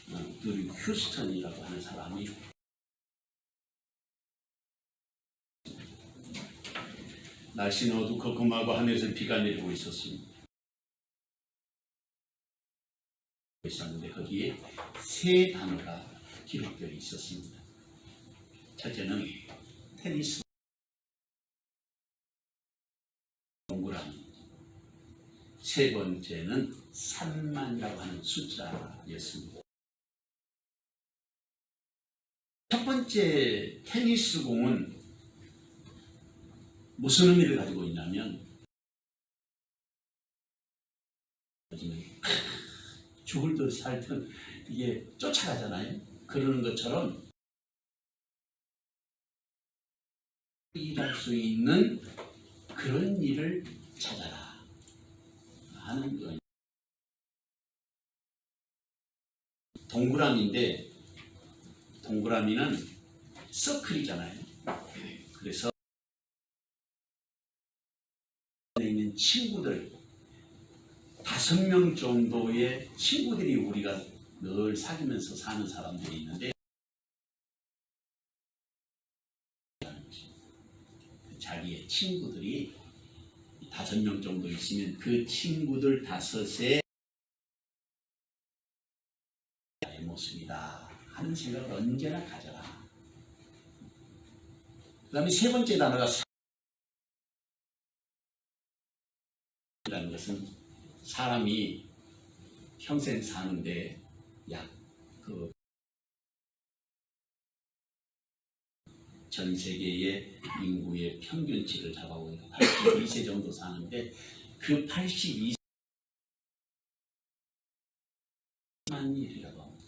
드류 휴스턴이라고 하는 사람이 날씨는 어두컴컴하고 하늘에서 비가 내리고 있었습니다. 있었는데 거기에 세 단어가 기록되어 있었습니다. 첫째는 테니스 동그라미, 세 번째는 3만이라고 하는 숫자였습니다. 첫 번째 테니스 공은 무슨 의미를 가지고 있냐면 죽을 듯 살듯 이게 쫓아가잖아요. 그러는 것처럼 일할 수 있는 그런 일을 찾아라 하는 거예요. 동그라미인데 동그라미는 서클이잖아요. 그래서 있는 친구들 5명 정도의 친구들이 우리가 늘 사귀면서 사는 사람들이 있는데 자기의 친구들이 5명 정도 있으면 그 친구들 5의 나의 모습이다 하는 생각을 언제나 가져라. 그 다음에 세 번째 단어가 라는 것은 사람이 평생 사는데 약 전 세계의 인구의 평균치를 잡아보니까 82세 정도 사는데 그 82세만 일이라고 합니다.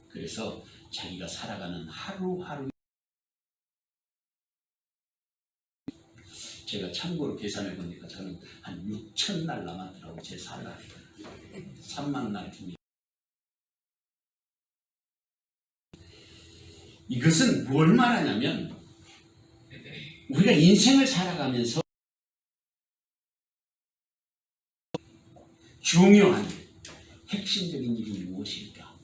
그래서 자기가 살아가는 하루하루 제가 참고로 계산해 보니까 저는 한 6,000날 남았더라고. 제 살날 3만 날 중에. 이것은 뭘 말하냐면 우리가 인생을 살아가면서 중요한 핵심적인 일이 무엇일까?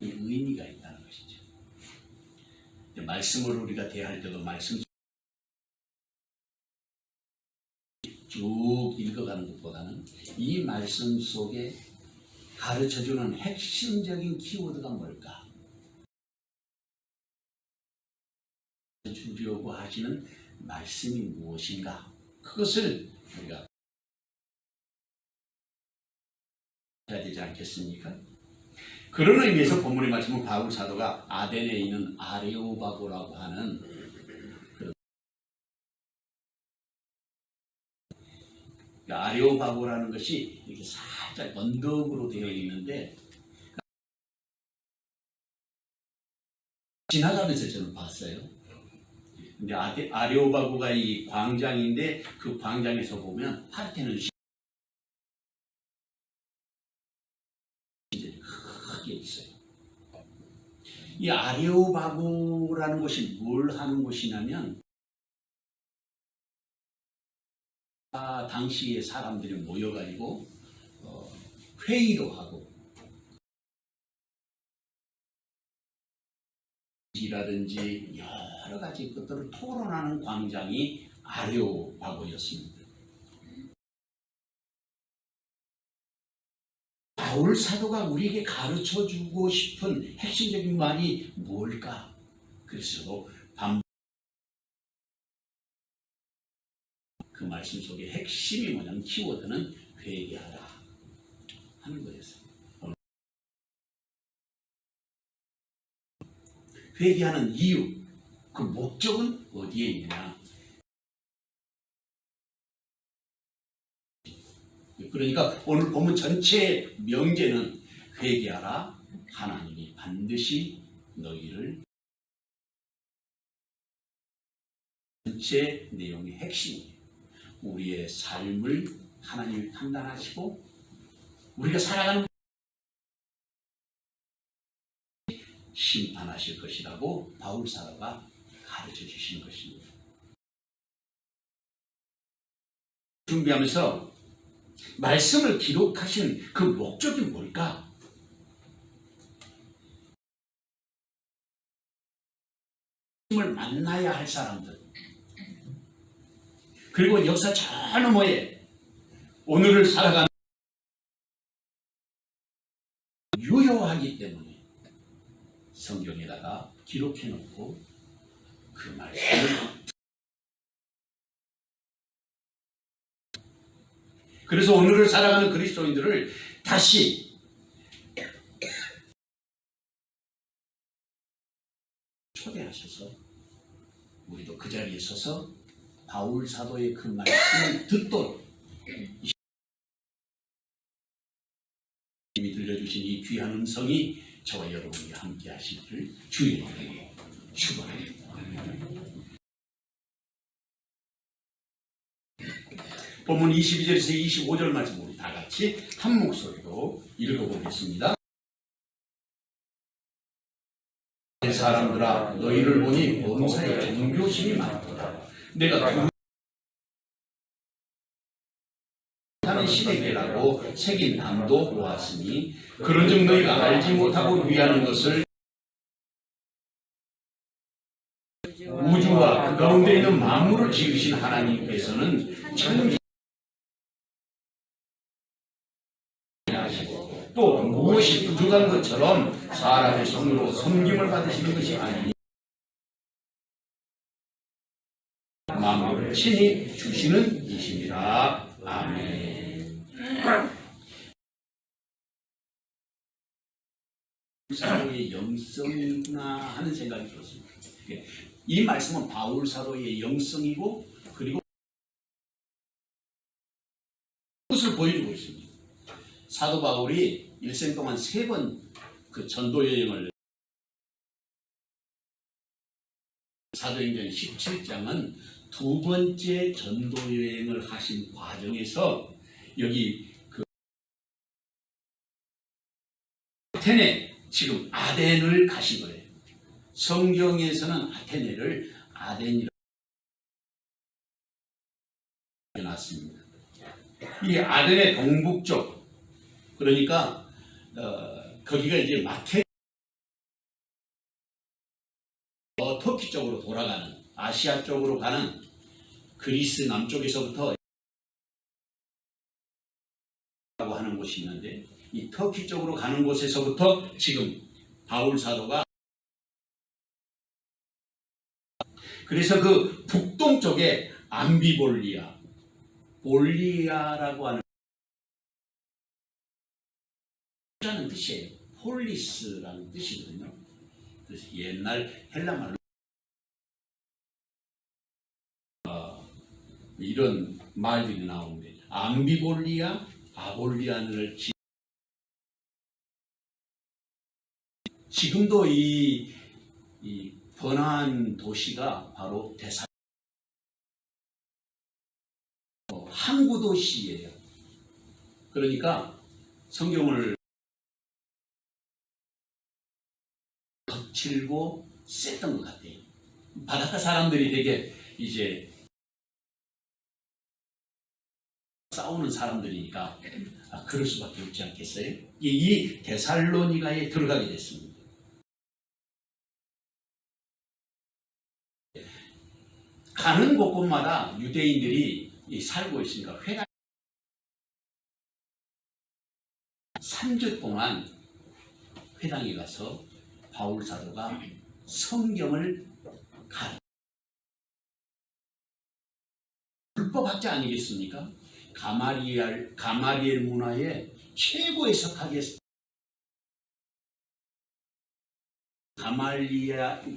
의미가 있다는 것이죠. 말씀을 우리가 대할 때도 말씀 쭉 읽어가는 것보다는 이 말씀 속에 가르쳐주는 핵심적인 키워드가 뭘까? 주려고 하시는 말씀이 무엇인가? 그것을 우리가 해야 되지 않겠습니까? 그런 의미에서 본문의 말씀은 바울 사도가 아덴에 있는 아레오바고라고 하는 아레오바고라는 것이 이렇게 살짝 언덕으로 되어 있는데 지나가면서 저는 봤어요. 근데 아레오바고가 이 광장인데 그 광장에서 보면 파르테논 신전이 크게 있어요. 이 아레오바고라는 곳이 뭘 하는 곳이냐면 당시의 사람들이 모여가지고 회의도 하고 이라든지 여러 가지 것들을 토론하는 광장이 아레오바고였습니다. 바울 사도가 우리에게 가르쳐주고 싶은 핵심적인 말이 뭘까? 그래서 그 말씀 속에 핵심이 뭐냐면 키워드는 회개하라 하는 거였어요. 회개하는 이유, 그 목적은 어디에 있느냐? 그러니까 오늘 본문 전체 명제는 회개하라. 하나님이 반드시 너희를 전체 내용의 핵심이에요. 우리의 삶을 하나님이 판단하시고 우리가 살아가는 심판하실 것이라고 바울 사도가 가르쳐 주시는 것입니다. 준비하면서 말씀을 기록하신 그 목적이 뭘까? 을 만나야 할 사람들, 그리고 역사 저 너머에 오늘을 살아가는 유효하기 때문에 성경에다가 기록해 놓고 그 말씀을, 그래서 오늘을 살아가는 그리스도인들을 다시 초대하셔서 우리도 그 자리에 서서 바울 사도의 그 말씀을 듣도록 이미 들려주신 이 귀한 음성이 저와 여러분이 함께 하시기를 주의 이름으로 축원합니다. 본문 22절에서 25절 말씀 우리 다 같이 한 목소리로 읽어보겠습니다. 사람들아, 너희를 보니 범사에 종교심이 많도다. 내가 하는 시대계라고 새긴 담도 보았으니 그런즉 너희가 알지 못하고 위하는 것을 우주와 그 가운데 있는 만물을 지으신 하나님께서는 참 또 무엇이 부족한 것처럼 사람의 손으로 섬김을 받으시는 것이 아니니 만물을 친히 주시는 이십니다. 아멘. 사도의 영성이구나 하는 생각이 들었습니다. 이 말씀은 바울 사도의 영성이고 그리고 그것을 보여주고 있습니다. 사도 바울이 일생 동안 3번 그 전도 여행을, 사도행전 17장은 2번째 전도 여행을 하신 과정에서 여기 그 아테네, 지금 아덴을 가신 거예요. 성경에서는 아테네를 아덴이라고 해놨습니다. 이 아덴의 동북쪽, 그러니까 거기가 이제 마케 터키 쪽으로 돌아가는, 아시아 쪽으로 가는, 그리스 남쪽에서부터 라고 하는 곳이 있는데 이 터키 쪽으로 가는 곳에서부터 지금 바울 사도가, 그래서 그 북동쪽에 암비볼리아, 볼리아라고 하는 라는 뜻이에요. 폴리스라는 뜻이거든요. 그래서 옛날 헬라말로 이런 말들이 나오는데 암비볼리아, 아볼리안을 지금도 이 번화한 도시가 바로 항구 도시예요. 그러니까 성경을 거칠고 셌던 것 같아요. 바닷가 사람들이 되게 이제 싸우는 사람들이니까 그럴 수밖에 없지 않겠어요? 이 데살로니가에 들어가게 됐습니다. 가는 곳곳마다 유대인들이 살고 있으니까 3주 동안 회당에 가서 바울 사도가 성경을 불법학자 아니겠습니까? 가마리엘 문화의 최고의 석학이었습니다.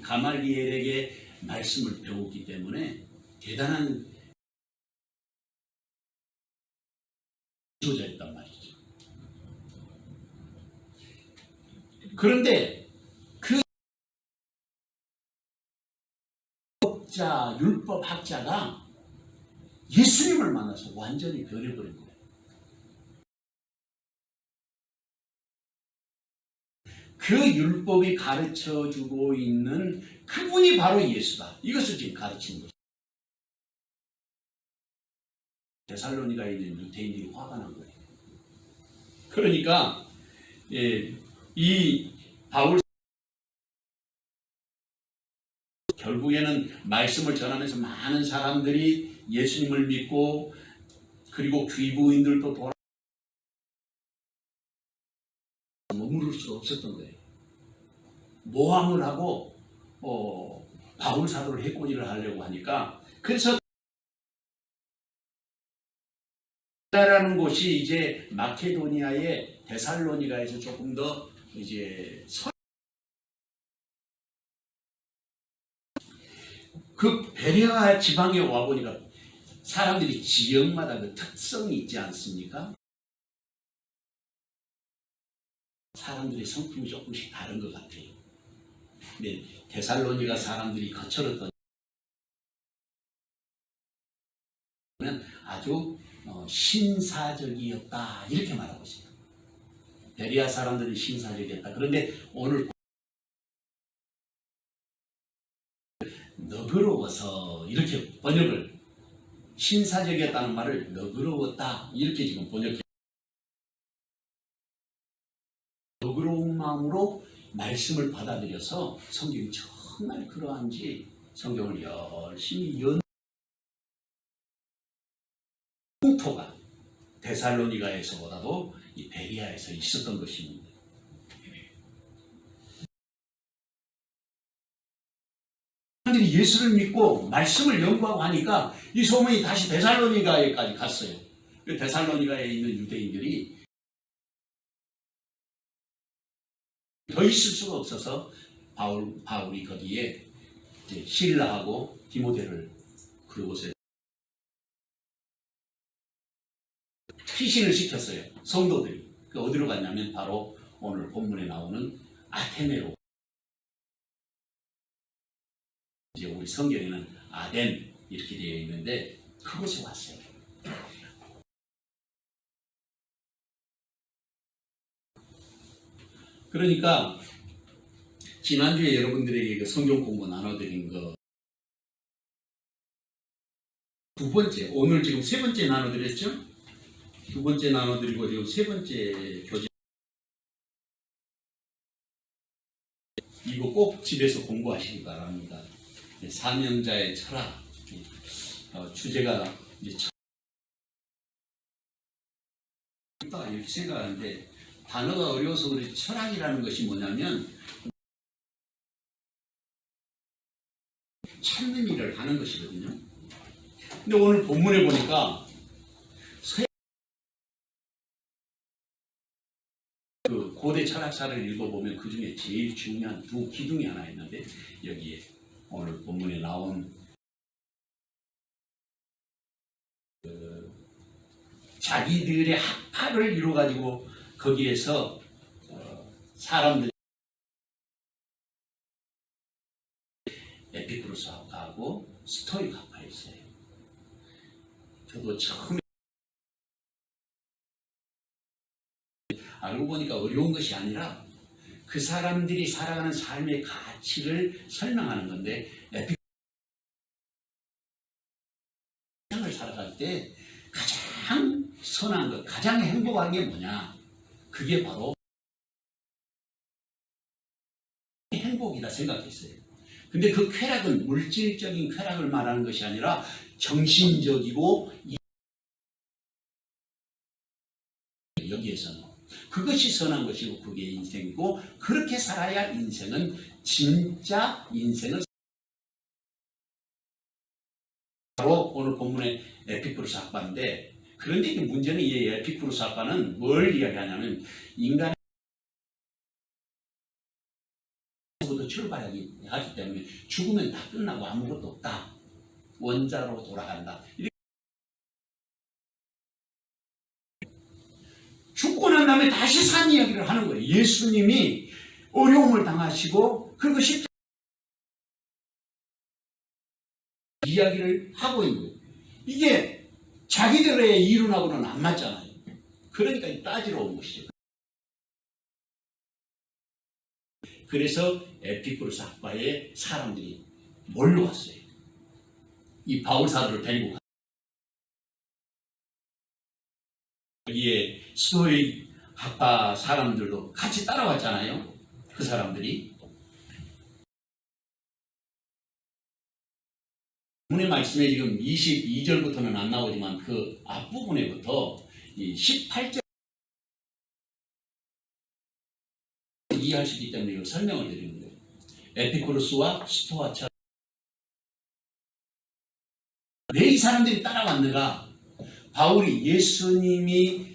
가말리엘에게 말씀을 배웠기 때문에 대단한 지도자였단 말이죠. 그런데 그 율법학자가 예수님을 만나서 완전히 변해버린 거예요. 그 율법이 가르쳐주고 있는 그분이 바로 예수다. 이것을 지금 가르치는 거죠. 데살로니가에 있는 유대인들이 화가 난 거예요. 그러니까 이 바울 결국에는 말씀을 전하면서 많은 사람들이 예수님을 믿고 그리고 귀부인들도 돌아 머무를 수 없었던 거예요. 모함을 하고 바울 사도를 해코지를 하려고 하니까 그래서 라는 곳이 이제 마케도니아의 데살로니가에서 조금 더 이제 그 베레아 지방에 와 보니까 사람들이 지역마다 그 특성이 있지 않습니까? 사람들의 성품이 조금씩 다른 것 같아요. 근데 데살로니가 사람들이 거칠었던 아주 신사적이었다 이렇게 말하고 있습니다. 베레아 사람들은 신사적이었다. 그런데 오늘 너그러워서 이렇게 번역을 신사적이었다는 말을 너그러웠다 이렇게 지금 번역해. 너그러운 마음으로 말씀을 받아들여서 성경이 정말 그러한지 성경을 열심히 풍토가 데살로니가에서보다도 이 베레아에서 있었던 것입니다. 사람들이 예수를 믿고 말씀을 연구하고 하니까 이 소문이 다시 데살로니가에까지 갔어요. 데살로니가에 있는 유대인들이 더 있을 수가 없어서 바울이 거기에 이제 실라하고 디모데를 그곳에 피신을 시켰어요. 성도들이. 어디로 갔냐면 바로 오늘 본문에 나오는 아테네로. 이제 우리 성경에는 아덴 이렇게 되어 있는데 그곳에 왔어요. 그러니까 지난주에 여러분들에게 그 성경 공부 나눠드린 거 두 번째, 오늘 지금 세 번째 나눠드렸죠? 두 번째 나눠드리고 지금 세 번째 교재 이거 꼭 집에서 공부하시기 바랍니다. 사명자의 철학 주제가 이제 이렇게 생각하는데 단어가 어려워서 그렇지 철학이라는 것이 뭐냐면 찾는 일을 하는 것이거든요. 근데 오늘 본문에 보니까 그 고대 철학사를 읽어보면 그 중에 제일 중요한 두 기둥이 하나 있는데 여기에 오늘 본문에 나온 자기들의 학파를 이루어가지고 거기에서 사람들 에피쿠로스 학파하고 스토익 학파가 있어요. 저도 처음에 알고 보니까 어려운 것이 아니라 그 사람들이 살아가는 삶의 가치를 설명하는 건데 에피쿠로스를 살아갈 때 가장 선한 것, 가장 행복한 게 뭐냐? 그게 바로 행복이다 생각했어요. 근데 그 쾌락은 물질적인 쾌락을 말하는 것이 아니라 정신적이고 여기에서는 그것이 선한 것이고 그게 인생이고 그렇게 살아야 인생은 진짜 인생을 바로 오늘 본문의 에피쿠로스 학파인데 그런데 문제는 이 에피쿠로스 학파는 뭘 이야기하냐면 인간의 부터 출발하기 때문에 죽으면 다 끝나고 아무것도 없다. 원자로 돌아간다. 죽고 난 다음에 다시 산 이야기를 하는 거예요. 예수님이 어려움을 당하시고 그리고 십자가 이야기를 하고 있는 거예요. 이게 자기들의 이론하고는 안 맞잖아요. 그러니까 따지러 온 것이죠. 그래서 에피쿠로스 학파에 사람들이 몰려왔어요. 이 바울 사도를 데리고 여기에 스토익 학파 사람들도 같이 따라왔잖아요. 그 사람들이. 본문의 말씀에 지금 22절부터는 안 나오지만 그 앞부분에부터 이 18절 이해할 수 있기 때문에 이걸 설명을 드리는 거예요. 에피쿠로스와 스토아처럼 왜 이 사람들이 따라왔는가? 바울이 예수님이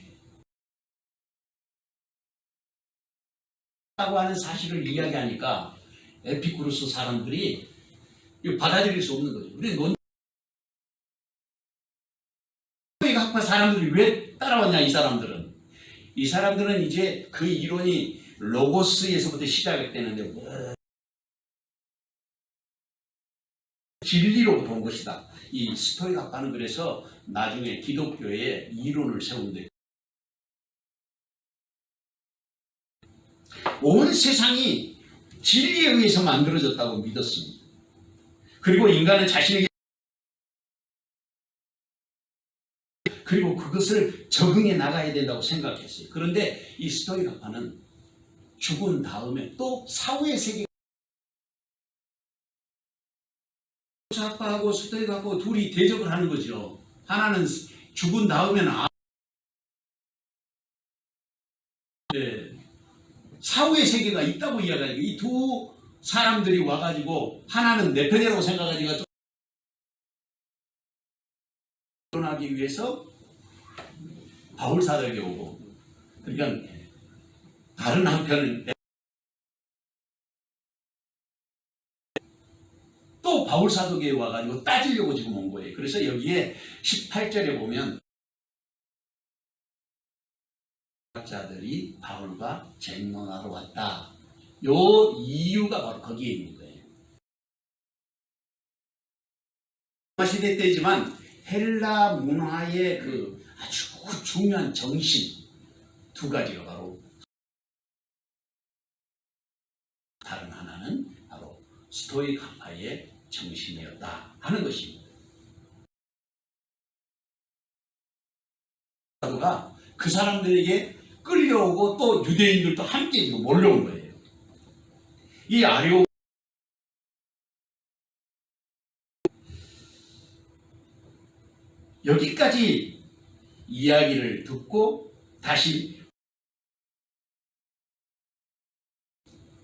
라고 하는 사실을 이야기하니까 에피쿠로스 사람들이 받아들일 수 없는 거죠. 우리 논리학파 사람들이 왜 따라왔냐? 이 사람들은 이제 그 이론이 로고스에서부터 시작되는데 진리로부터 온 것이다. 이 스토익 학파는 그래서 나중에 기독교의 이론을 세운데 온 세상이 진리에 의해서 만들어졌다고 믿었습니다. 그리고 인간은 자신에게 그리고 그것을 적응해 나가야 된다고 생각했어요. 그런데 이 스토익 학파는 죽은 다음에 또 사후의 세계 학파하고 스토익 학파하고 둘이 대적을 하는 거죠. 하나는 죽은 다음에는 사후의 세계가 있다고 이야기하니까 이 두 사람들이 와가지고 하나는 내 편이라고 생각하니까 결혼하기 위해서 바울 사도에게 오고 그러니까 다른 한편은 또 바울 사도에게 와가지고 따지려고 지금 온 거예요. 그래서 여기에 18절에 보면 자들이 바울과 쟁론하러 왔다. 요 이유가 바로 거기에 있는 거예요. 시대 때지만 헬라 문화의 그 아주 중요한 정신 두 가지가 바로 다른 하나는 바로 스토익 학파의 정신이었다 하는 것입니다. 사도가 그 사람들에게 끌려오고 또 유대인들도 함께 지금 몰려온 거예요. 이 아리오 여기까지 이야기를 듣고 다시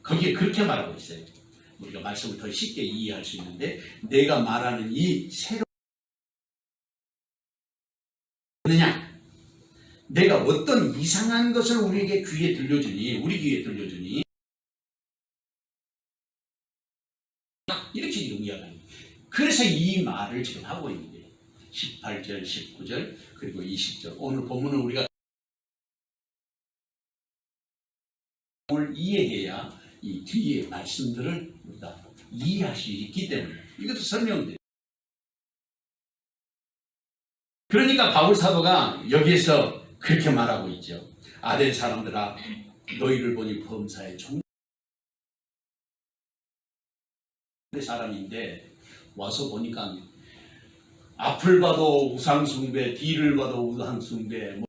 거기에 그렇게 말하고 있어요. 우리가 말씀을 더 쉽게 이해할 수 있는데 내가 말하는 이 새로운 느냐 내가 어떤 이상한 것을 우리에게 귀에 들려주니 우리 귀에 들려주니 이렇게 지금 이야기합니다. 그래서 이 말을 지금 하고 있는 거예요. 18절, 19절 그리고 20절 오늘 본문은 우리가 이해해야 이 뒤에 말씀들을 우리가 이해할 수 있기 때문에 이것도 설명돼요. 그러니까 바울 사도가 여기에서 그렇게 말하고 있죠. 아덴 사람들아 너희를 보니 범사에 종 사람인데 와서 보니까 앞을 봐도 우상숭배, 뒤를 봐도 우상숭배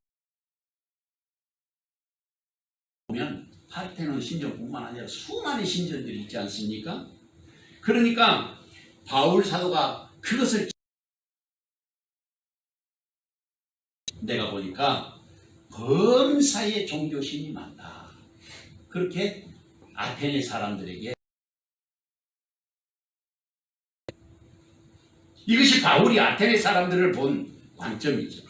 보면 파르테논 신전뿐만 아니라 수많은 신전들이 있지 않습니까? 그러니까 바울 사도가 그것을 내가 보니까 범사에 종교심이 많다. 그렇게 아테네 사람들에게 이것이 바울이 아테네 사람들을 본 관점이죠.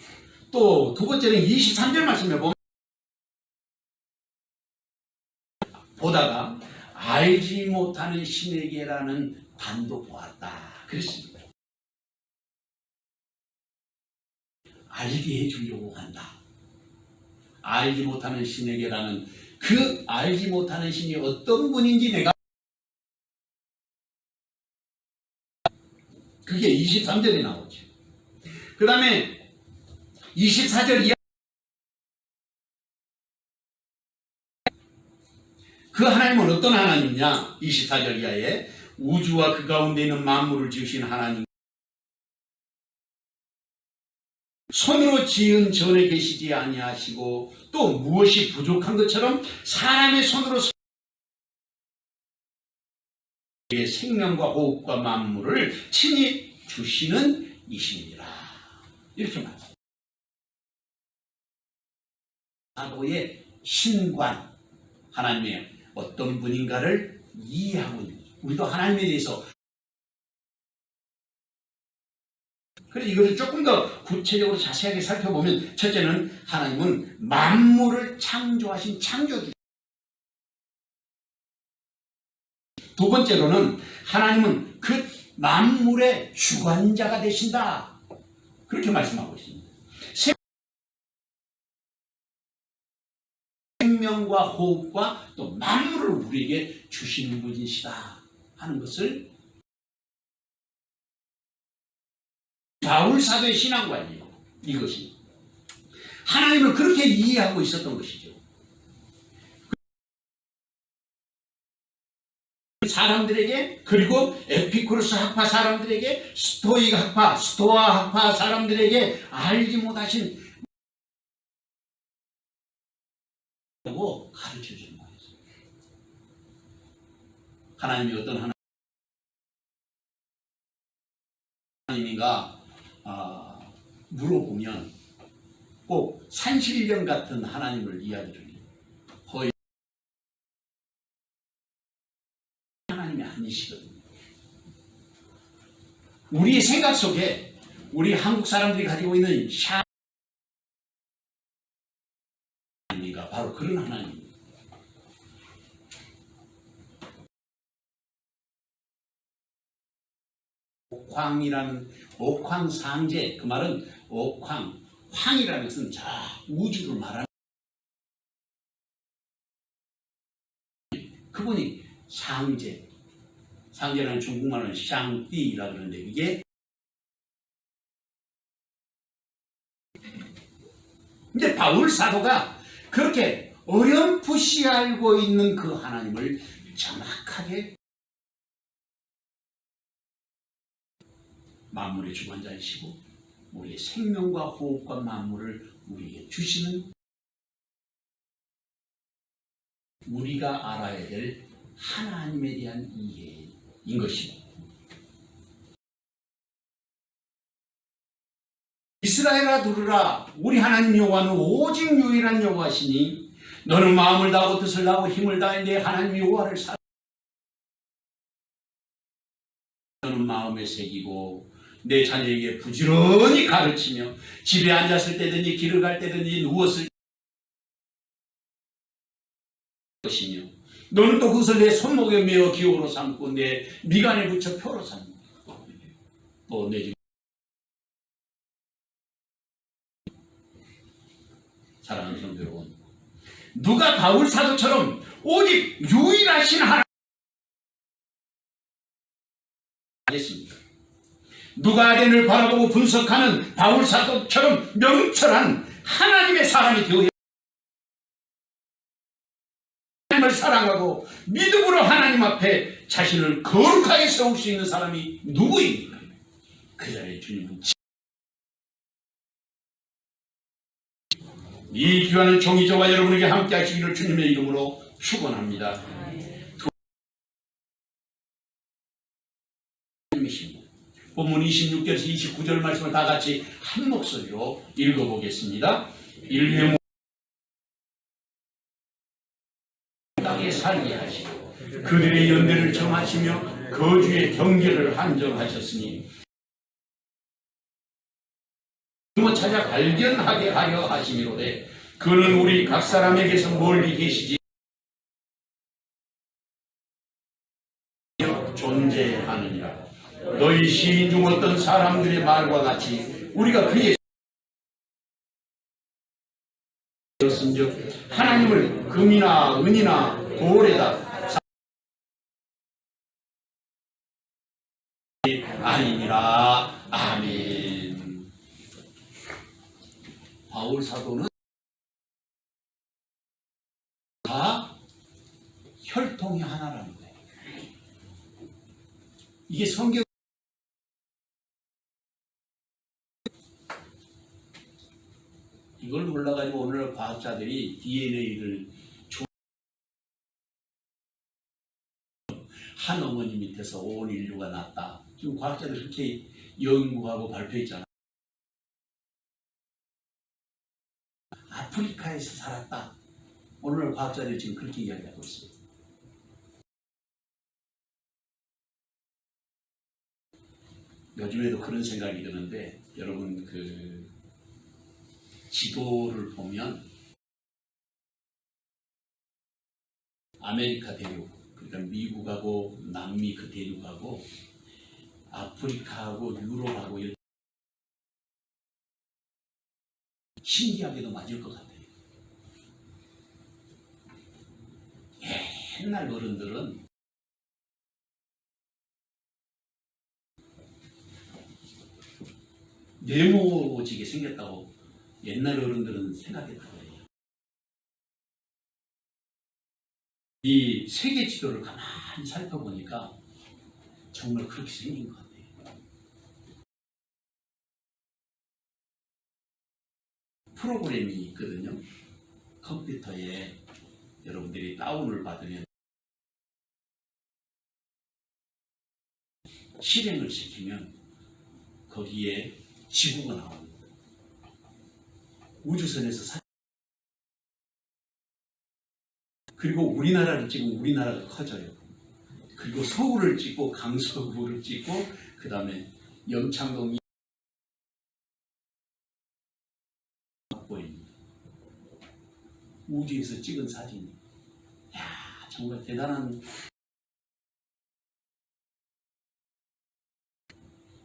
또 두 번째는 23절 말씀에 보다가 알지 못하는 신에게라는 단도 보았다. 그랬습니다. 알게 해주려고 한다. 알지 못하는 신에게라는 그 알지 못하는 신이 어떤 분인지 내가 그게 23절에 나오죠. 그 다음에 24절 이하 그 하나님은 어떤 하나님이냐? 24절 이하에 우주와 그 가운데 있는 만물을 지으신 하나님 손으로 지은 전에 계시지 아니하시고 또 무엇이 부족한 것처럼 사람의 손으로 생명과 호흡과 만물을 친히 주시는 이시니라. 이렇게 말합니다. 사도의 신관, 하나님의 어떤 분인가를 이해하고 있는 거죠. 우리도 하나님에 대해서 그래서 이것을 조금 더 구체적으로 자세하게 살펴보면, 첫째는 하나님은 만물을 창조하신 창조주. 두 번째로는 하나님은 그 만물의 주관자가 되신다. 그렇게 말씀하고 있습니다. 생명과 호흡과 또 만물을 우리에게 주시는 분이시다 하는 것을 바울 사도의 신앙관이에요. 이것이 하나님을 그렇게 이해하고 있었던 것이죠. 사람들에게, 그리고 에피쿠로스 학파 사람들에게, 스토익 학파, 스토아 학파 사람들에게 알지 못하신 고 가르쳐 주는 거예요. 하나님이 어떤 하나님인가 물어보면 꼭 산신령 같은 하나님을 이야기를 해요. 거의 하나님이 아니시거든요. 우리의 생각 속에 우리 한국 사람들이 가지고 있는 하나님인가 바로 그런 하나님입니다. 옥황이라는 옥황상제, 그 말은 황이라는 것은 저 우주를 말하는 그분이 상제라는 중국말은 샹띠라고 그러는데, 이게 이제 바울 사도가 그렇게 어렴풋이 알고 있는 그 하나님을 정확하게 만물의 주관자이시고 우리의 생명과 호흡과 만물을 우리에게 주시는, 우리가 알아야 될 하나님에 대한 이해인 것입니다. 이스라엘아 들으라, 우리 하나님 여호와는 오직 유일한 여호와시니 너는 마음을 다하고 뜻을 다하고 힘을 다해 내 하나님 여호와를 사랑. 너는 마음에 새기고 내 자녀에게 부지런히 가르치며 집에 앉았을 때든지 길을 갈 때든지 누웠을 것이며 너는 또 그것을 내 손목에 메어 기호로 삼고 내 미간에 붙여 표로 삼고 또 내 집 사랑하는 성도 여러분, 누가 바울 사도처럼 오직 유일하신 하나님 하겠습니까? 누가 아덴을 바라보고 분석하는 바울 사도처럼 명철한 하나님의 사람이 되어야 하나님을 사랑하고 믿음으로 하나님 앞에 자신을 거룩하게 세울 수 있는 사람이 누구입니까? 그 자리에 주님은 이 귀하는 종이 저와 여러분에게 함께 하시기를 주님의 이름으로 축원합니다. 본문 26절에서 29절 말씀을 다 같이 한 목소리로 읽어보겠습니다. 일명 땅에 살게 하시고 그들의 연대를 정하시며 거주의 경계를 한정하셨으니 찾아 발견하게 하려 하심이로되 그는 우리 각 사람에게서 멀리 계시지 존재하느니라. 너희 시인 중 어떤 사람들의 말과 같이 우리가 그의 되었은즉 하나님을 금이나 은이나 돌에다 아니니라. 아멘. 바울 사도는 다 혈통이 하나라는 거예요. 이게 성경 이걸 몰라가지고 오늘 과학자들이 DNA를 한 어머니 밑에서 온 인류가 났다. 지금 과학자들 그렇게 연구하고 발표했잖아. 아프리카에서 살았다. 오늘 과학자들이 지금 그렇게 이야기하고 있어요. 요즘에도 그런 생각이 드는데 여러분 그 지도를 보면 아메리카 대륙, 그러니까 미국하고 남미 그 대륙하고 아프리카하고 유럽하고 이렇게 신기하게도 맞을 것 같아요. 옛날 어른들은 네모지게 생겼다고 옛날 어른들은 생각했다고 해요. 이 세계 지도를 가만히 살펴보니까 정말 그렇게 생긴 것 같아요. 프로그램이 있거든요. 컴퓨터에 여러분들이 다운을 받으면 실행을 시키면 거기에 지구가 나옵니다. 우주선에서 그리고 우리나라를 찍으면 우리나라가 커져요. 그리고 서울을 찍고 강서구를 찍고 그 다음에 영창동이 보입니다. 우주에서 찍은 사진. 야, 정말 대단한.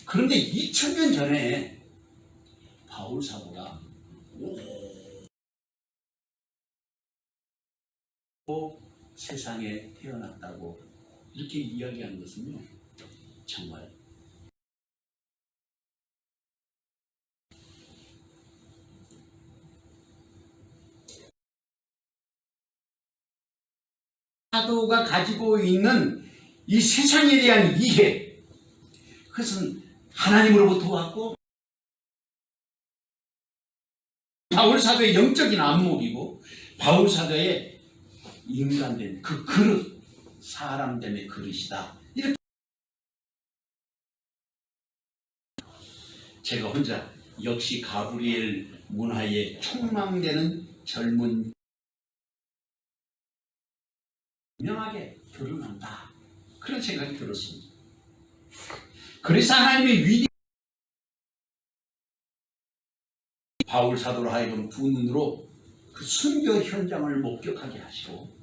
그런데 2000년 전에 바울 사도가 세상에 태어났다고 이렇게 이야기하는 것은요, 정말 사도가 가지고 있는 이 세상에 대한 이해, 그것은 하나님으로부터 왔고 바울 사도의 영적인 안목이고 바울 사도의 인간된 그 그릇, 사람됨의 그릇이다. 이렇게 제가 혼자 역시 가브리엘 문화에 촉망되는 젊은 분명하게 드러난다. 그런 생각이 들었습니다. 그래서 하나님의 위대 바울 사도로 하여금 두 눈으로 그 순교 현장을 목격하게 하시고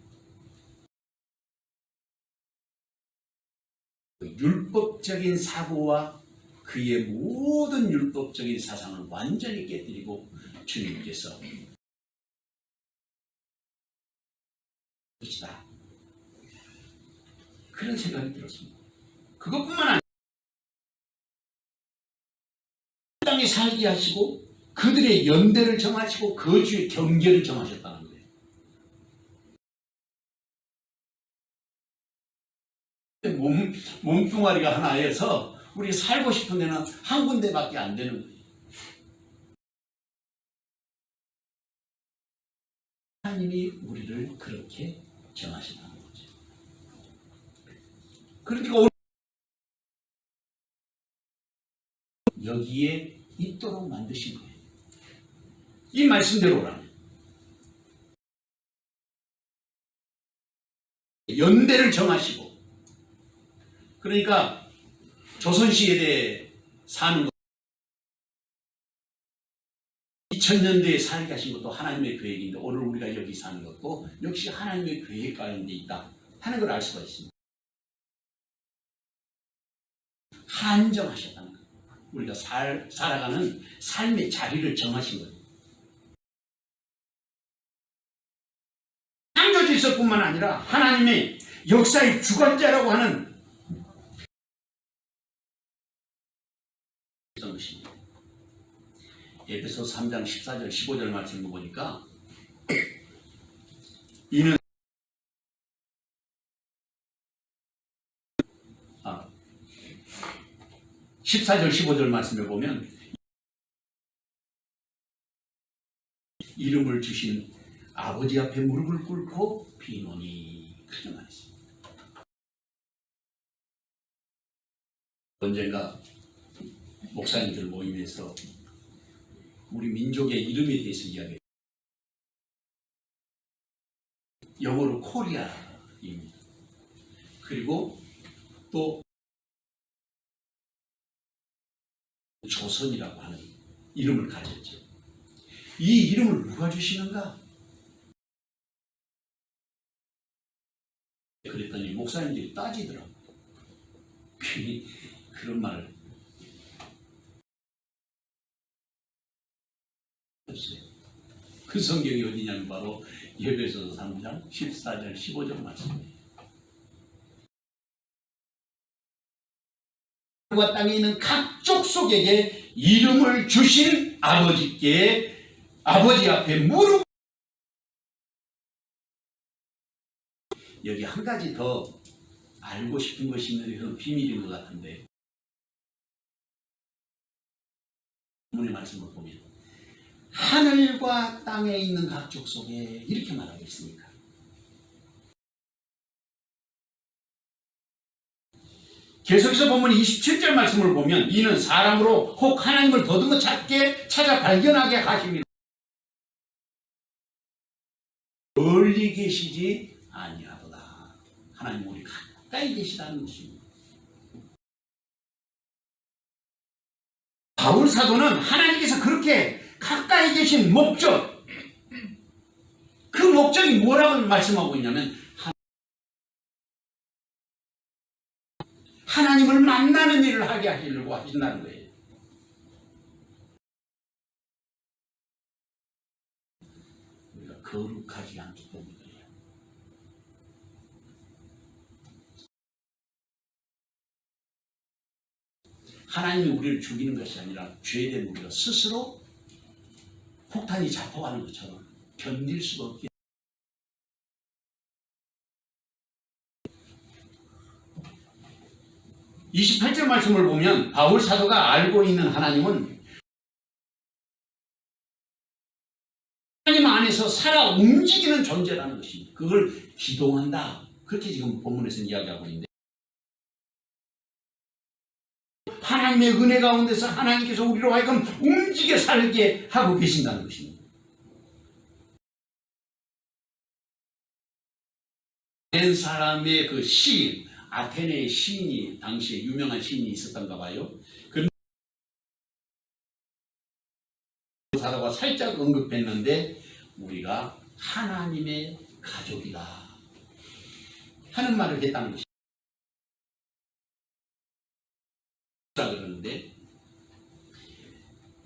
율법적인 사고와 그의 모든 율법적인 사상을 완전히 깨뜨리고 주님께서 것이다. 그런 생각이 들었습니다. 그것뿐만 아니라 땅에 살게 하시고 그들의 연대를 정하시고 거주의 경계를 정하셨다는 거예요. 몸뚱아리가 하나여서 우리 살고 싶은 데는 한 군데밖에 안 되는 거예요. 하나님이 우리를 그렇게 정하셨다는 거죠. 그러니까 여기에 있도록 만드신 거예요. 이 말씀대로라면 연대를 정하시고 그러니까 조선시대에 사는 것 2000년대에 살게 하신 것도 하나님의 계획인데 오늘 우리가 여기 사는 것도 역시 하나님의 계획 가운데 있다 하는 걸 알 수가 있습니다. 한정하셨다는 거예요. 우리가 살아가는 삶의 자리를 정하신 거예요. 창조 질서뿐만 아니라 하나님의 역사의 주관자라고 하는 것입니다. 에베소 3장 14절 15절 말씀을 보니까 이는 14절 15절 말씀을 보면 이름을 주신 아버지 앞에 무릎을 꿇고 비노니 그렇게 말했습니다. 언젠가 목사님들 모임에서 우리 민족의 이름에 대해서 이야기해요. 영어로 코리아입니다. 그리고 또 조선이라고 하는 이름을 가졌죠. 이 이름을 누가 주시는가? 그랬더니 목사님들이 따지더라고요. 괜히 그런 말을 했어요. 그 성경이 어디냐면 바로 에베소서 3장 14절 15절 말씀입니다. 하늘과 땅에 있는 각 족속에게 이름을 주신 아버지께 아버지 앞에 무릎. 여기 한 가지 더 알고 싶은 것이 있는데 그건 비밀인 것 같은데, 본문의 말씀을 보면 하늘과 땅에 있는 각 족속에 이렇게 말하고 있습니까? 계속해서 보면 27절 말씀을 보면 이는 사람으로 혹 하나님을 더듬어 찾아 발견하게 하심이라. 멀리 계시지 아니하도다. 하나님 우리 가까이 계시다는 것입니다. 바울 사도는 하나님께서 그렇게 가까이 계신 목적, 그 목적이 뭐라고 말씀하고 있냐면 하나님을 만나는 일을 하게 하시려고 하신다는 거예요. 우리가 거룩하지 않기 때문이에요. 하나님이 우리를 죽이는 것이 아니라 죄된 우리가 스스로 폭탄이 잡혀가는 것처럼 견딜 수가 없게. 28절 말씀을 보면 바울 사도가 알고 있는 하나님은 하나님 안에서 살아 움직이는 존재라는 것입니다. 그걸 기동한다. 그렇게 지금 본문에서 이야기하고 있는데, 하나님의 은혜 가운데서 하나님께서 우리로 하여금 움직여 살게 하고 계신다는 것입니다. 된 사람의 그 시인, 아테네의 시인이 당시에 유명한 시인이 있었던가 봐요. 그 사도가 살짝 언급했는데 우리가 하나님의 가족이다 하는 말을 했다는 것입니다. 그러는데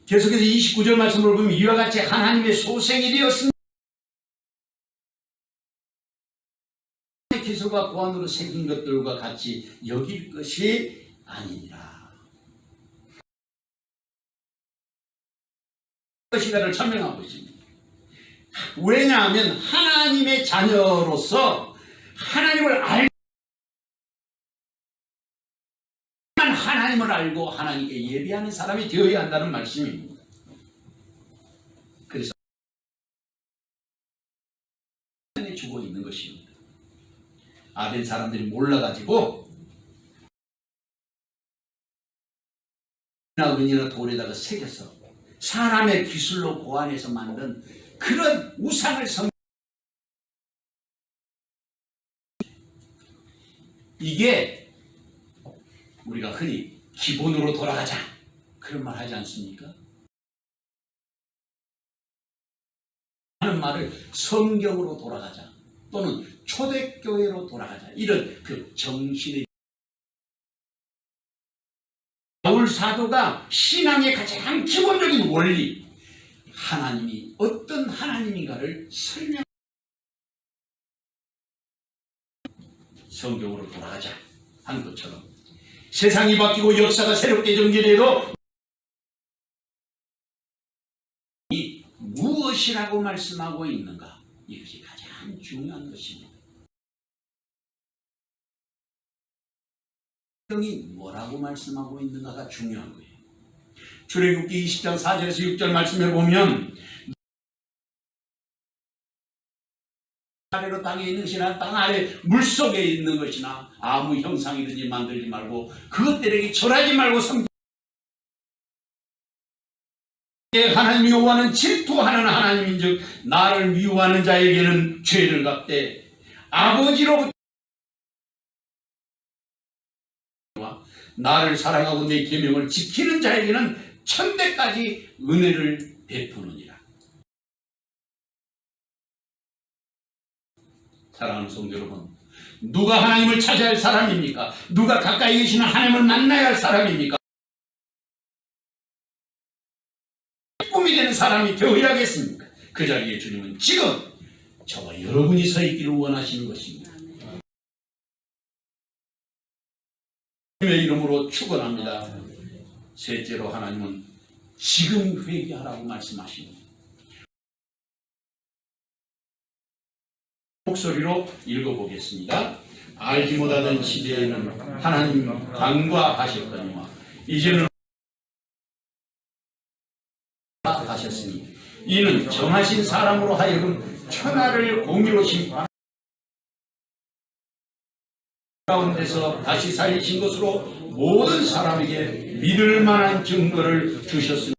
계속해서 29절 말씀을 보면 이와 같이 하나님의 소생이 되었습니다. 기술과 고안으로 새긴 것들과 같이 여길 것이 아니니라. 그것인가를 설명하고 있습니다. 왜냐하면 하나님의 자녀로서 하나님을 하나님을 알고 하나님께 예배하는 사람이 되어야 한다는 말씀입니다. 그래서 죽어 있는 것입니다. 아덴 사람들이 몰라가지고 은이나 돌에다가 새겨서 사람의 기술로 고안해서 만든 그런 우상을 이게 우리가 흔히 기본으로 돌아가자 그런 말 하지 않습니까? 하는 말을 성경으로 돌아가자 또는 초대교회로 돌아가자 이런 그 정신의 바울 사도가 신앙의 가장 기본적인 원리 하나님이 어떤 하나님인가를 설명 성경으로 돌아가자 하는 것처럼 세상이 바뀌고 역사가 새롭게 전개돼도 이 무엇이라고 말씀하고 있는가 이것이 가장 중요한 것입니다. 성경이 뭐라고 말씀하고 있는가가 중요한 거예요. 출애굽기 20장 4절에서 6절 말씀해 보면 아래로 땅에 있는 것이나 땅 아래 물속에 있는 것이나 아무 형상이든지 만들지 말고 그것들에게 절하지 말고 하나님 여호와는 질투하는 하나님인즉 나를 미워하는 자에게는 죄를 갚되 아버지로부터 나를 사랑하고 내 계명을 지키는 자에게는 천대까지 은혜를 베푸느니라. 사랑하는 성도 여러분, 누가 하나님을 찾아야 할 사람입니까? 누가 가까이 계시는 하나님을 만나야 할 사람입니까? 꿈이 되는 사람이 되어야겠습니까? 그 자리에 주님은 지금 저와 여러분이 서 있기를 원하시는 것입니다. 주님의 이름으로 축원합니다. 셋째로 하나님은 지금 회개하라고 말씀하십니다. 목소리로 읽어보겠습니다. 알지 못하던 시대에는 하나님 간과하셨거니와 이제는 하셨으니 이는 정하신 사람으로 하여금 천하를 공의로 심판 가운데서 다시 살리신 것으로 모든 사람에게 믿을 만한 증거를 주셨으니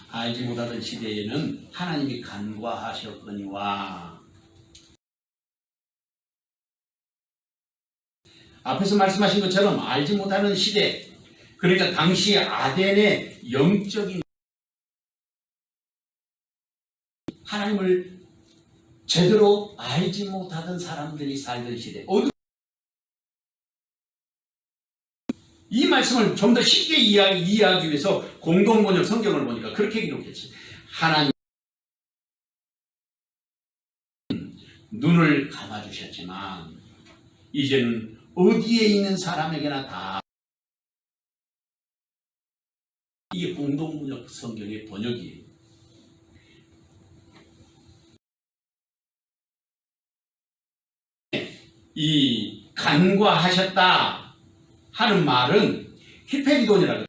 알지 못하던 시대에는 하나님이 간과하셨거니와 앞에서 말씀하신 것처럼 알지 못하는 시대, 그러니까 당시 아덴의 영적인 하나님을 제대로 알지 못하던 사람들이 살던 시대. 이 말씀을 좀 더 쉽게 이해하기 위해서 공동번역 성경을 보니까 그렇게 기록했어요. 하나님 눈을 감아주셨지만 이제는 어디에 있는 사람에게나 다 이게 공동번역 성경의 번역이에요. 이 간과하셨다 하는 말은 히페리돈이라고 해요.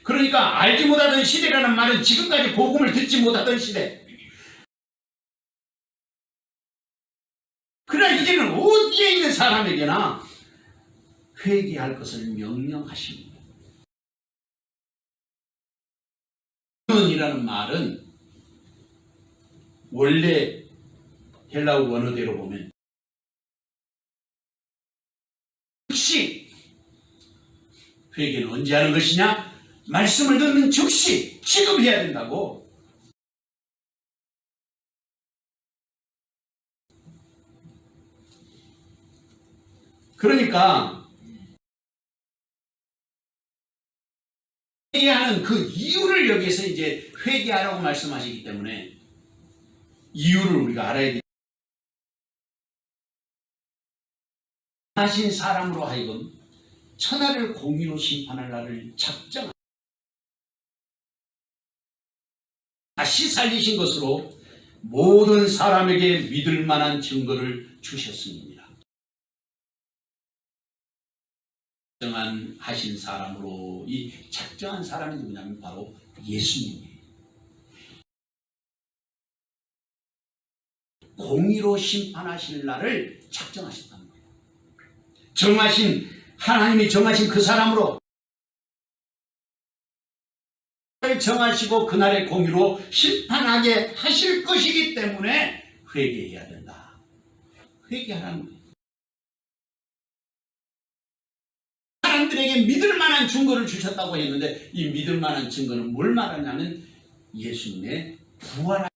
그러니까 알지 못하던 시대라는 말은 지금까지 복음을 듣지 못하던 시대. 그러나 이제는 어디에 있는 사람에게나 회개할 것을 명령하십니다. 이라는 말은 원래 헬라어 원어대로 보면 즉시 회개는 언제 하는 것이냐? 말씀을 듣는 즉시 지금 해야 된다고. 그러니까 회개하는 그 이유를 여기서 이제 회개하라고 말씀하시기 때문에 이유를 우리가 알아야 됩니다. 하신 사람으로 하여금 천하를 공의로 심판할 날을 작정하고 다시 살리신 것으로 모든 사람에게 믿을 만한 증거를 주셨습니다. 작정한 하신 사람으로 이 작정한 사람이 누구냐면 바로 예수님이에요. 공의로 심판하실 날을 작정하셨다는 거예요. 하나님이 정하신 그 사람으로 정하시고 그날의 공의로 심판하게 하실 것이기 때문에 회개해야 된다. 회개하라는 거예요. 사람들에게 믿을 만한 증거를 주셨다고 했는데 이 믿을 만한 증거는 뭘 말하냐면 예수님의 부활.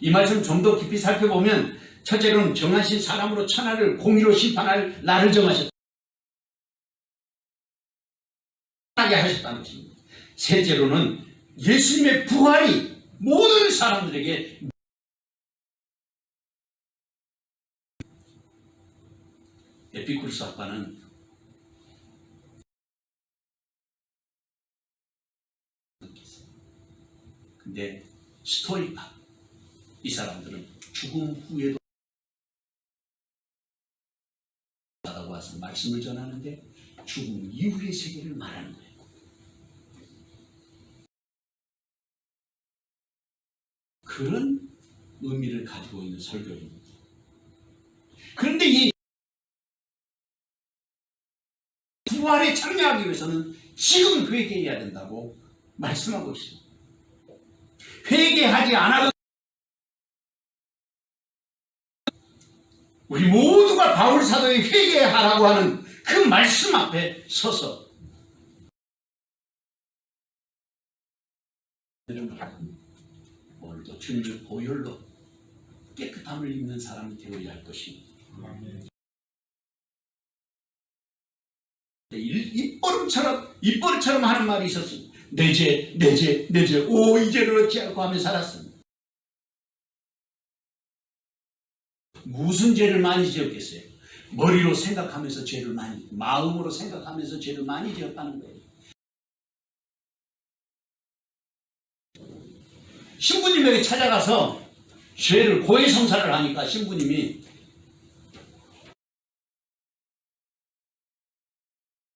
이 말씀 좀 더 깊이 살펴보면 첫째로는 정하신 사람으로 천하를 공의로 심판할 날을 정하셨다. 하셨다는 것입니다. 셋째로는 예수님의 부활이 모든 사람들에게 에피쿠르스 학파는 근데 스토이파 이 사람들은 죽음 후에도 다고 와서 말씀을 전하는데 죽음 이후의 세계를 말하는 거예요. 그런 의미를 가지고 있는 설교입니다. 그런데 이 부활에 참여하기 위해서는 지금 회개해야 된다고 말씀하고 있습니다. 회개하지 않아도 우리 모두가 바울 사도의 회개하라고 하는 그 말씀 앞에 서서 오늘도 주님의 보혈로 깨끗함을 입는 사람이 되어야 할 것입니다. 입버릇처럼 하는 말이 있었습니다. 내 죄, 오 이 죄를 어찌하고 하며 살았습니다. 무슨 죄를 많이 지었겠어요? 머리로 생각하면서 죄를 많이, 마음으로 생각하면서 죄를 많이 지었다는 거예요. 신부님에게 찾아가서 죄를 고해성사를 하니까 신부님이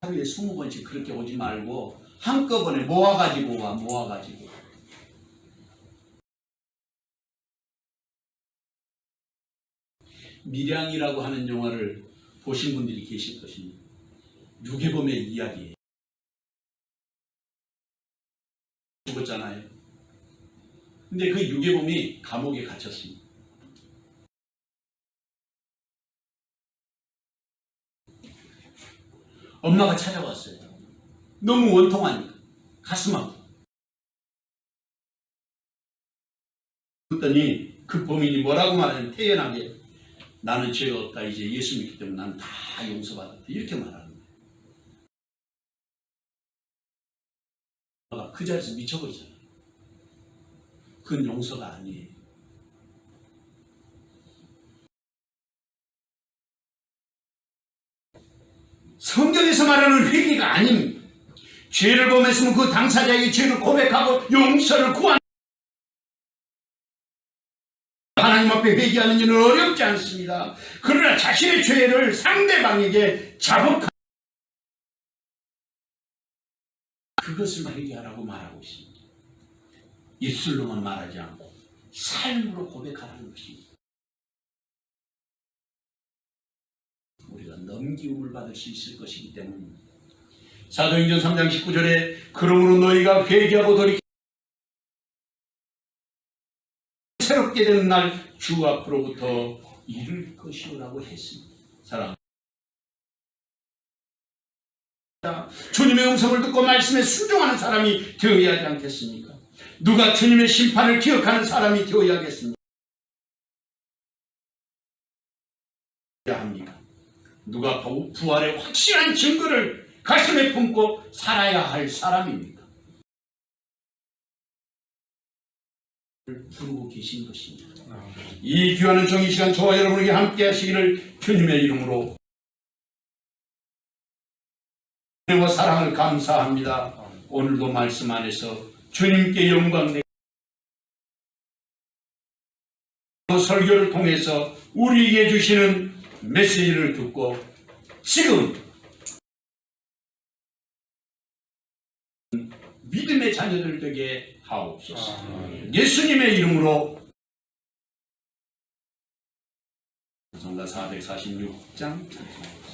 하루에 20번씩 그렇게 오지 말고 한꺼번에 모아가지고 와. 밀양이라고 하는 영화를 보신 분들이 계실 것입니다. 유괴범의 이야기예요. 죽었잖아요. 근데 그 유괴범이 감옥에 갇혔습니다. 엄마가 찾아왔어요. 너무 원통하니까 가슴 아프고. 그랬더니 그 범인이 뭐라고 말하냐면 태연하게 나는 죄가 없다. 이제 예수 믿기 때문에 나는 다 용서받았다. 이렇게 말하는 거예요. 그 자리에서 미쳐버리잖아요. 그건 용서가 아니에요. 성경에서 말하는 회개가 아닙니다. 죄를 범했으면 그 당사자에게 죄를 고백하고 용서를 구하는 하나님 앞에 회개하는 일은 어렵지 않습니다. 그러나 자신의 죄를 상대방에게 자복하는 그것을 회개하라고 말하고 있습니다. 입술로만 말하지 않고 삶으로 고백하라는 것입니다. 우리가 넘기움을 받을 수 있을 것이기 때문입니다. 사도행전 3장 19절에 그러므로 너희가 회개하고 돌이켜 새롭게 되는 날 주 앞으로부터 이룰 것이오라고 했습니다. 사랑합니다. 주님의 음성을 듣고 말씀에 순종하는 사람이 되어야 하지 않겠습니까? 누가 주님의 심판을 기억하는 사람이 되어야 하겠습니까? 합니까? 누가 부활의 확실한 증거를 가슴에 품고 살아야 할 사람입니까? 부르고 계신 것입니다. 이 귀한 정의 시간 저와 여러분에게 함께 하시기를 주님의 이름으로 은혜와 사랑을 감사합니다. 오늘도 말씀 안에서 주님께 영광 내고 설교를 통해서 우리에게 주시는 메시지를 듣고 지금 믿음의 자녀들 되게 하옵소서. 예수님의 이름으로 성가 446장 찬송하겠습니다.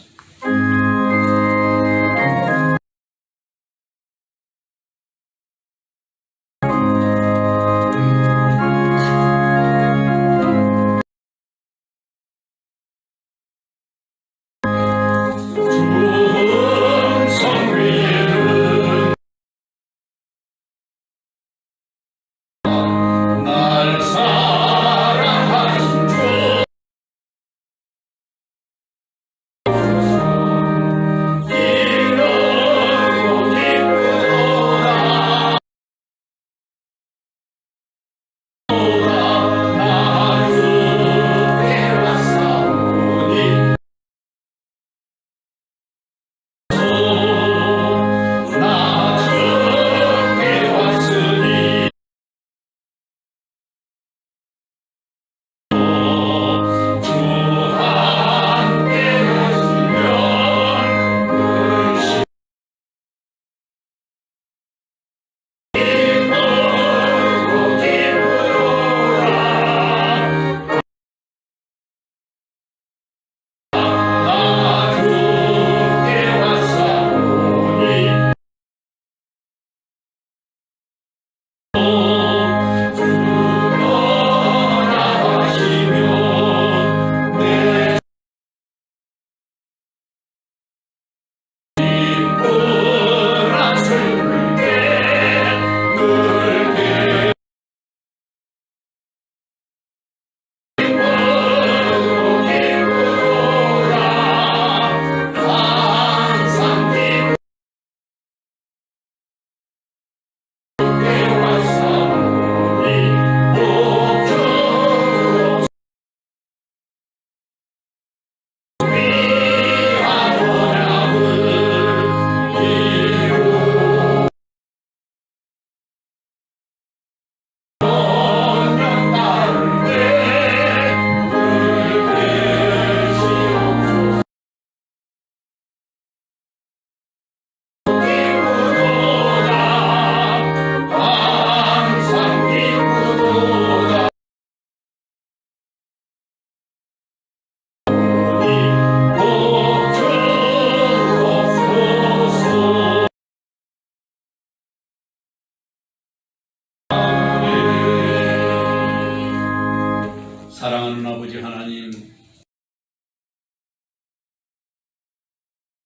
사랑하는 아버지 하나님,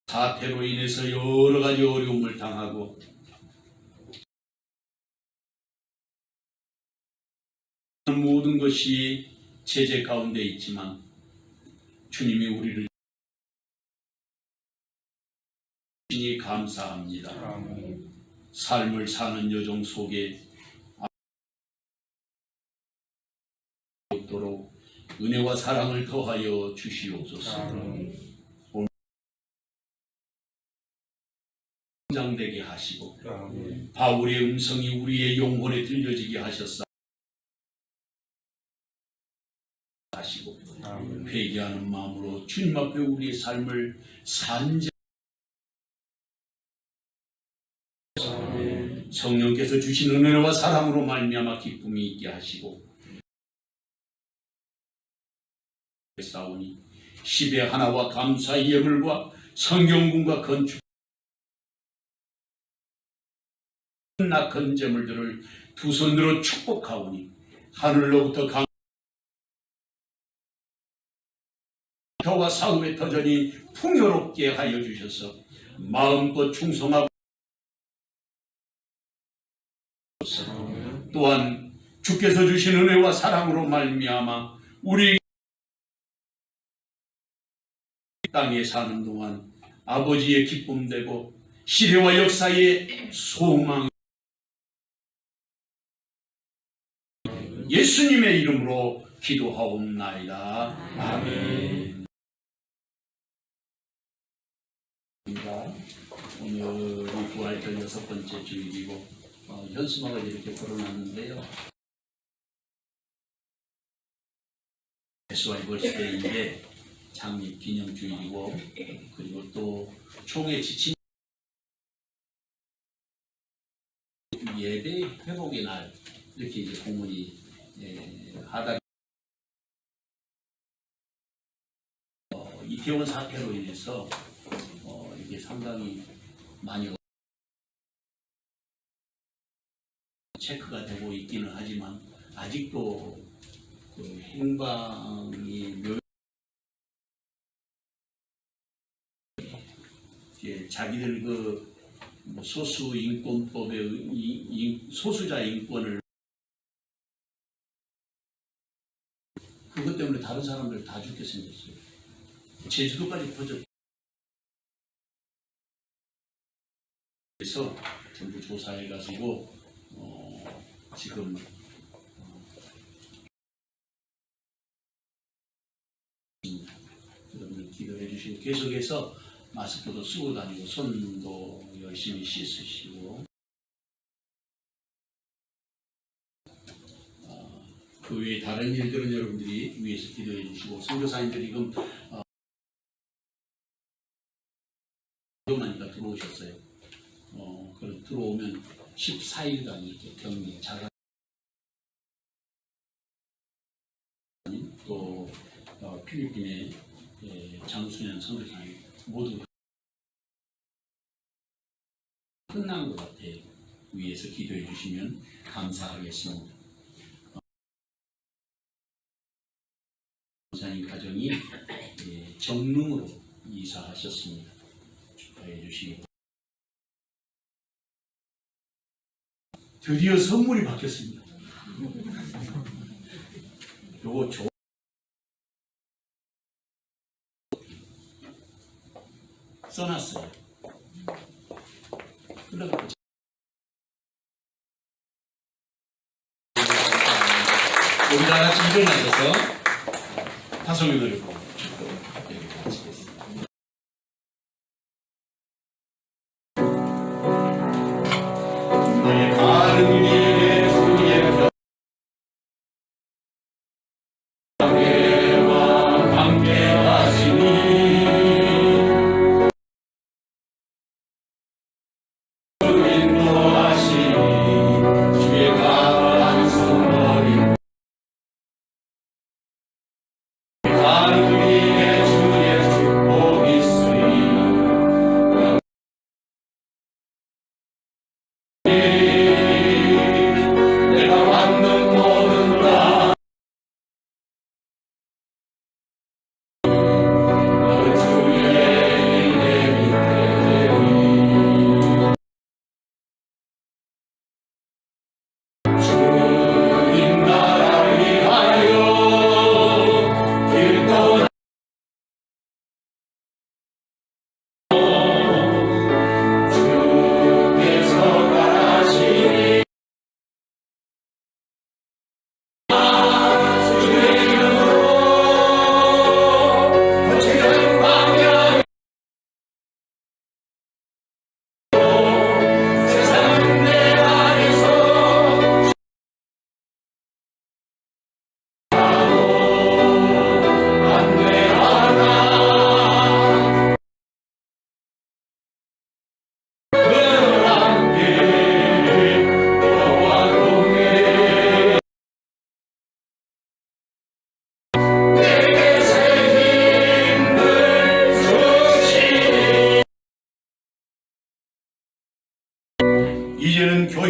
사태로 인해서 여러 가지 어려움을 당하고 모든 것이 제재 가운데 있지만 주님이 우리를 주시니 감사합니다. 삶을 사는 여정 속에 있도록 은혜와 사랑을 더하여 주시옵소서. 성장되게 하시고 바울의 음성이 우리의 영혼에 들려지게 하셨사 하시고 회개하는 마음으로 주님 앞에 우리의 삶을 산재 성령께서 주신 은혜와 사랑으로 말미암아 기쁨이 있게 하시고 싸우니 10의 하나와 감사의 예물과 성경군과 건축 낙한 제물들을 두 손으로 축복하오니 하늘로부터 강터와 사후의 터전이 풍요롭게 하여 주셔서 마음껏 충성하고 또한 주께서 주신 은혜와 사랑으로 말미암아 우리 땅에 사는 동안 아버지의 기쁨되고 시대와 역사의 소망 예수님의 이름으로 기도하옵나이다. 아멘. 오늘이 부활절 6번째 주일이고 현수막을 이렇게 걸어놨는데요. 예수와 이벌스데이인데 창립 기념 주일이고 그리고 또 총회 지침 예배 회복의 날 이렇게 이제 공문이 하다 이태원 사태로 인해서 이게 상당히 많이 체크가 되고 있기는 하지만 아직도 그 행방이 자기들 그 소수 인권법의 소수자 인권을 그것 때문에 다른 사람들 다 죽게 생겼어요. 제주도까지 퍼졌어요. 그래서 전부 조사해가지고 지금 여러분들 기도해 주시고 계속해서 마스크도 쓰고 다니고 손도 열심히 씻으시고 그 외에 다른 일들은 여러분들이 위에서 기도해 주시고 선교사님들이 지금 나니까 들어오셨어요. 그럼 들어오면 14일간 이렇게 격리 자가 또 필리핀의 장순현 선교사님 모두 끝난 것 같아요. 위에서 기도해 주시면 감사하겠습니다. 선교사님 가정이 정릉으로 이사하셨습니다. 축하해 주시고 드디어 선물이 바뀌었습니다. 요거 써놨어요. 그래갖고 우리 다 같이 일어나셔서 다솜이 노래 보고 마치겠습니다. 너의 바른 길에 후에 와 함께 하시니 God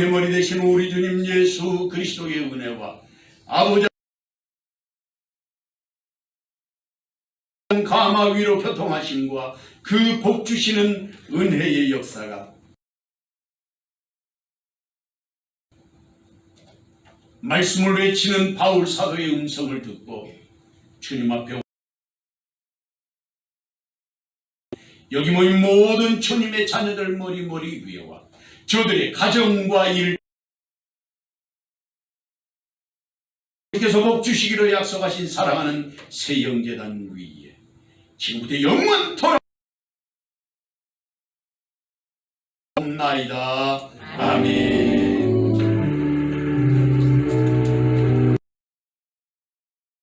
교회 머리 되신 우리 주님 예수 그리스도의 은혜와 아버지 감화 위로 교통하심과 그 복 주시는 은혜의 역사가 말씀을 외치는 바울 사도의 음성을 듣고 주님 앞에 여기 모인 모든 주님의 자녀들 머리 위에와 저들의 가정과 일 께서 복 주시기로 약속하신 사랑하는 새 영제단 위에 지금부터 영원토록 나이다. 아멘.